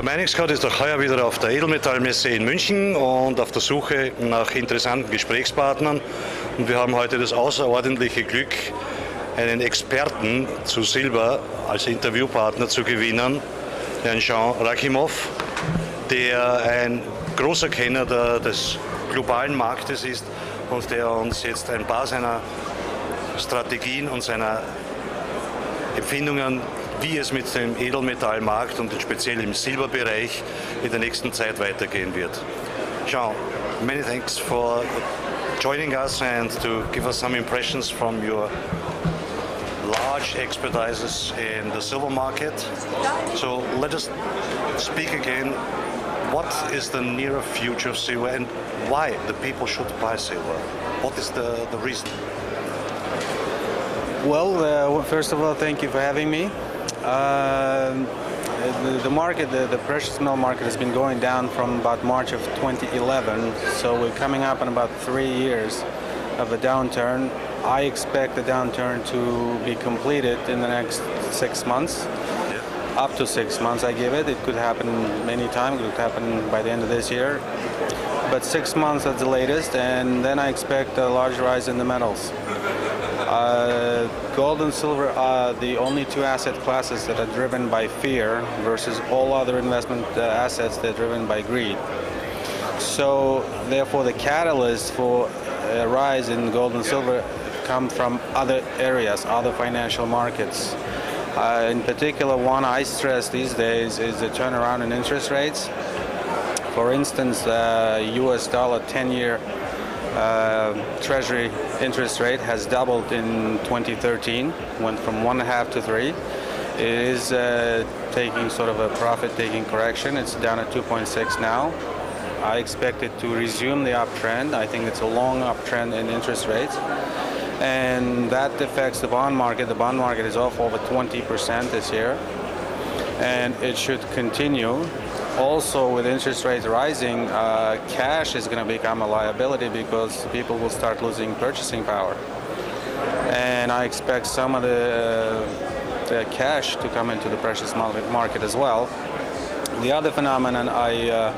Der Miningscout ist auch heuer wieder auf der Edelmetallmesse in München und auf der Suche nach interessanten Gesprächspartnern. Und wir haben heute das außerordentliche Glück, einen Experten zu Silber als Interviewpartner zu gewinnen, Herrn Sean Rakhimov, der ein großer Kenner des globalen Marktes ist und der uns jetzt ein paar seiner Strategien und seiner Empfindungen, wie es mit dem Edelmetallmarkt und speziell im Silberbereich in der nächsten Zeit weitergehen wird. Sean, many thanks for joining us and to give us some impressions from your large expertises in the silver market. So let us speak again. What is the nearer future of silver and why the people should buy silver? What is the reason? Well, first of all, thank you for having me. The market, the precious metal market has been going down from about March of 2011, so we're coming up in about 3 years of a downturn. I expect the downturn to be completed in the next 6 months. Yeah. Up to 6 months I give it. It could happen many times. It could happen by the end of this year. But 6 months at the latest, and then I expect a large rise in the metals. Gold and silver are the only two asset classes that are driven by fear versus all other investment assets that are driven by greed. So therefore the catalyst for a rise in gold and silver come from other areas, other financial markets. In particular, one I stress these days is the turnaround in interest rates. For instance, US dollar 10-year Treasury interest rate has doubled in 2013, went from 1.5 to 3. It is taking sort of a profit-taking correction. It's down at 2.6 now. I expect it to resume the uptrend. I think it's a long uptrend in interest rates, and that affects the bond market. The bond market is off over 20% this year, and it should continue. Also, with interest rates rising, cash is going to become a liability because people will start losing purchasing power. And I expect some of the cash to come into the precious market as well. The other phenomenon I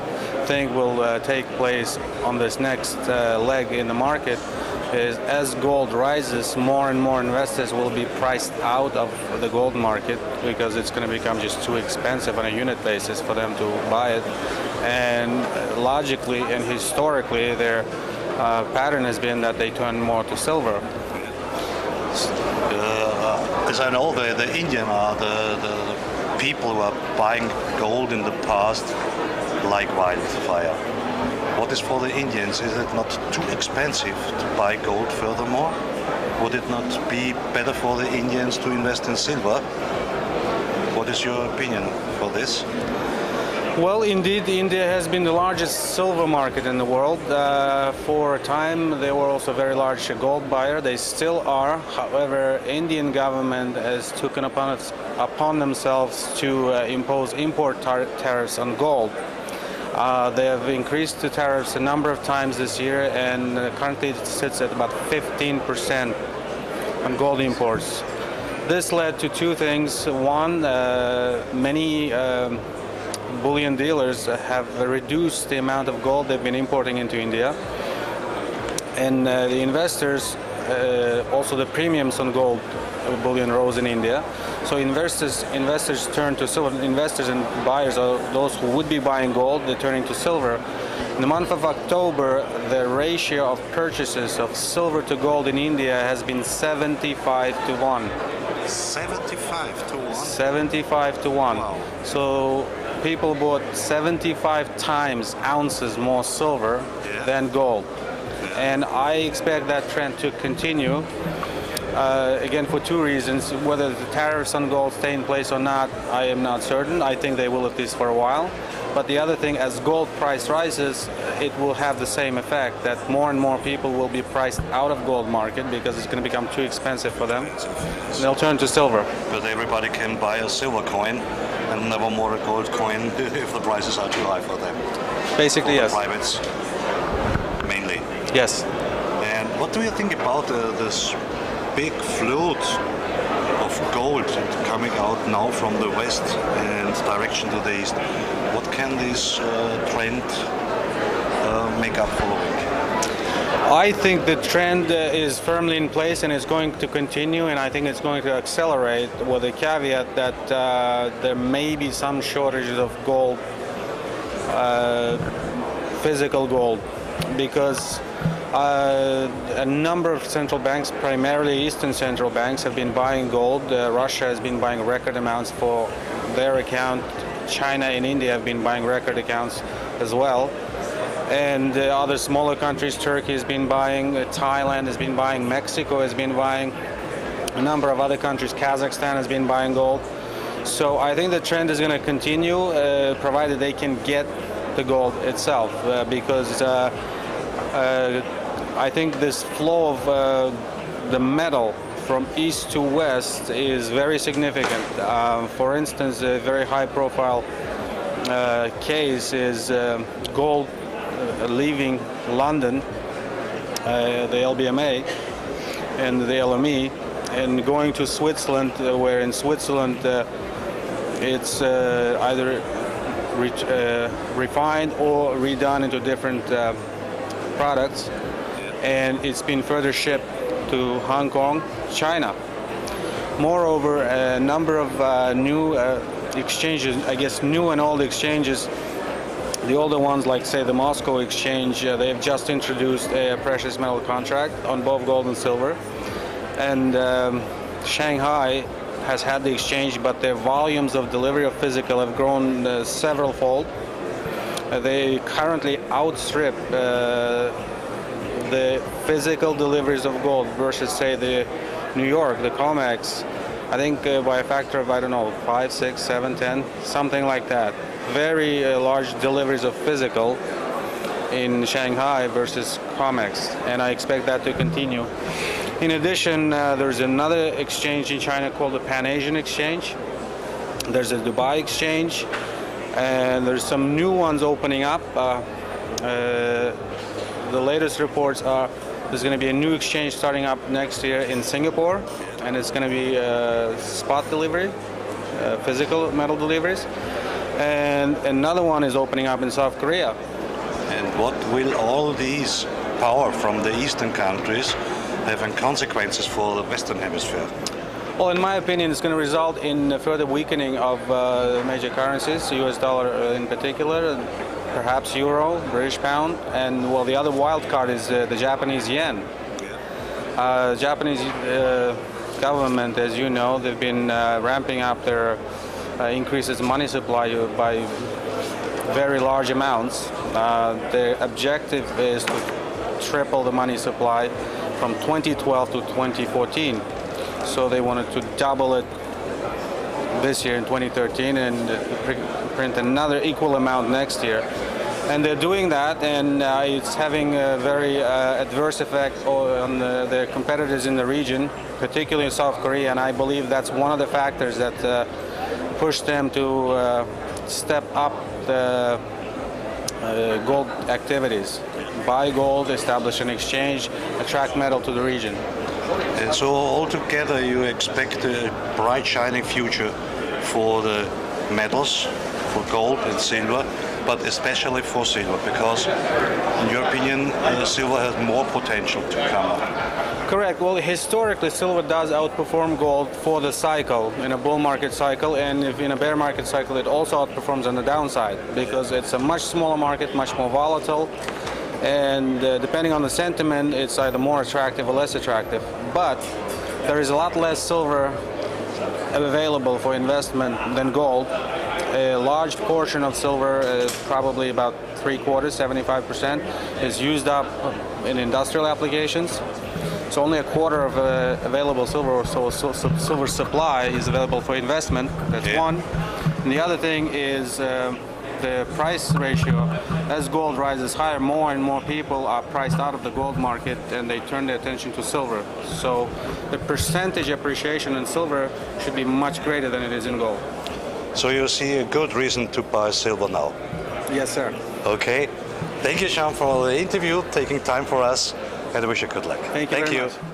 think will take place on this next leg in the market is as gold rises, more and more investors will be priced out of the gold market because it's going to become just too expensive on a unit basis for them to buy it. And logically and historically, their pattern has been that they turn more to silver. As I know, the Indian are the people who are buying gold in the past like wildfire. What is for the Indians? Is it not too expensive to buy gold furthermore? Would it not be better for the Indians to invest in silver? What is your opinion for this? Well, indeed, India has been the largest silver market in the world. For a time, they were also a very large gold buyer. They still are. However, Indian government has taken upon themselves to impose import tariffs on gold. They have increased the tariffs a number of times this year, and currently it sits at about 15% on gold imports. This led to two things. One, many bullion dealers have reduced the amount of gold they've been importing into India, and the investors, also the premiums on gold bullion rose in India. So investors turn to silver. Investors and buyers are those who would be buying gold, they're turning to silver. In the month of October, the ratio of purchases of silver to gold in India has been 75 to 1. 75 to 1? 75 to 1. Wow. So people bought 75 times ounces more silver than gold. Yeah. And I expect that trend to continue. Again, for two reasons. Whether the tariffs on gold stay in place or not, I am not certain. I think they will, at least for a while. But the other thing, as gold price rises, it will have the same effect, that more and more people will be priced out of gold market because it's going to become too expensive for them. They'll turn to silver. But everybody can buy a silver coin and never more a gold coin if the prices are too high for them. Basically, yes. Privates, mainly. Yes. And what do you think about this big float of gold coming out now from the west and direction to the east. What can this trend make up following? I think the trend is firmly in place and is going to continue, and I think it's going to accelerate, with the caveat that there may be some shortages of gold, physical gold, because a number of central banks, primarily Eastern central banks, have been buying gold. Russia has been buying record amounts for their account. China and India have been buying record accounts as well. And other smaller countries, Turkey has been buying, Thailand has been buying, Mexico has been buying, a number of other countries, Kazakhstan has been buying gold. So I think the trend is going to continue, provided they can get the gold itself, because I think this flow of the metal from east to west is very significant. For instance, a very high-profile case is gold leaving London, the LBMA and the LME, and going to Switzerland, where in Switzerland it's either refined or redone into different products, and it's been further shipped to Hong Kong, China. Moreover, a number of new exchanges, I guess new and old exchanges, the older ones, like say the Moscow exchange, they have just introduced a precious metal contract on both gold and silver. And Shanghai has had the exchange, but their volumes of delivery of physical have grown several-fold. They currently outstrip the physical deliveries of gold versus, say, the New York, the COMEX, I think by a factor of, I don't know, 5, 6, 7, 10, something like that. Very large deliveries of physical in Shanghai versus COMEX, and I expect that to continue. In addition, there's another exchange in China called the Pan-Asian Exchange. There's a Dubai exchange, and there's some new ones opening up. The latest reports are there's going to be a new exchange starting up next year in Singapore, and it's going to be spot delivery, physical metal deliveries. And another one is opening up in South Korea. And what will all these power from the eastern countries have in consequences for the Western Hemisphere? Well, in my opinion, it's going to result in a further weakening of major currencies, the US dollar in particular, perhaps euro, British pound, and well, the other wild card is the Japanese yen. Japanese government, as you know, they've been ramping up their increases money supply by very large amounts. The objective is to triple the money supply from 2012 to 2014. So they wanted to double it this year in 2013 and print another equal amount next year. And they're doing that, and it's having a very adverse effect on their competitors in the region, particularly in South Korea, and I believe that's one of the factors that pushed them to step up the gold activities. Buy gold, establish an exchange, attract metal to the region. And so altogether you expect a bright shining future for the metals, for gold and silver, but especially for silver, because in your opinion silver has more potential to come up. Correct. Well, historically silver does outperform gold for the cycle, in a bull market cycle, and if in a bear market cycle it also outperforms on the downside, because it's a much smaller market, much more volatile, and depending on the sentiment it's either more attractive or less attractive. But there is a lot less silver available for investment than gold. A large portion of silver, probably about 3/4, 75%, is used up in industrial applications. So only a quarter of available silver, so silver supply is available for investment. That's one. And the other thing is the price ratio. As gold rises higher, more and more people are priced out of the gold market and they turn their attention to silver. So the percentage appreciation in silver should be much greater than it is in gold. So you see a good reason to buy silver now? Yes, sir. Okay. Thank you, Sean, for the interview, taking time for us, and I wish you good luck. Thank you very much.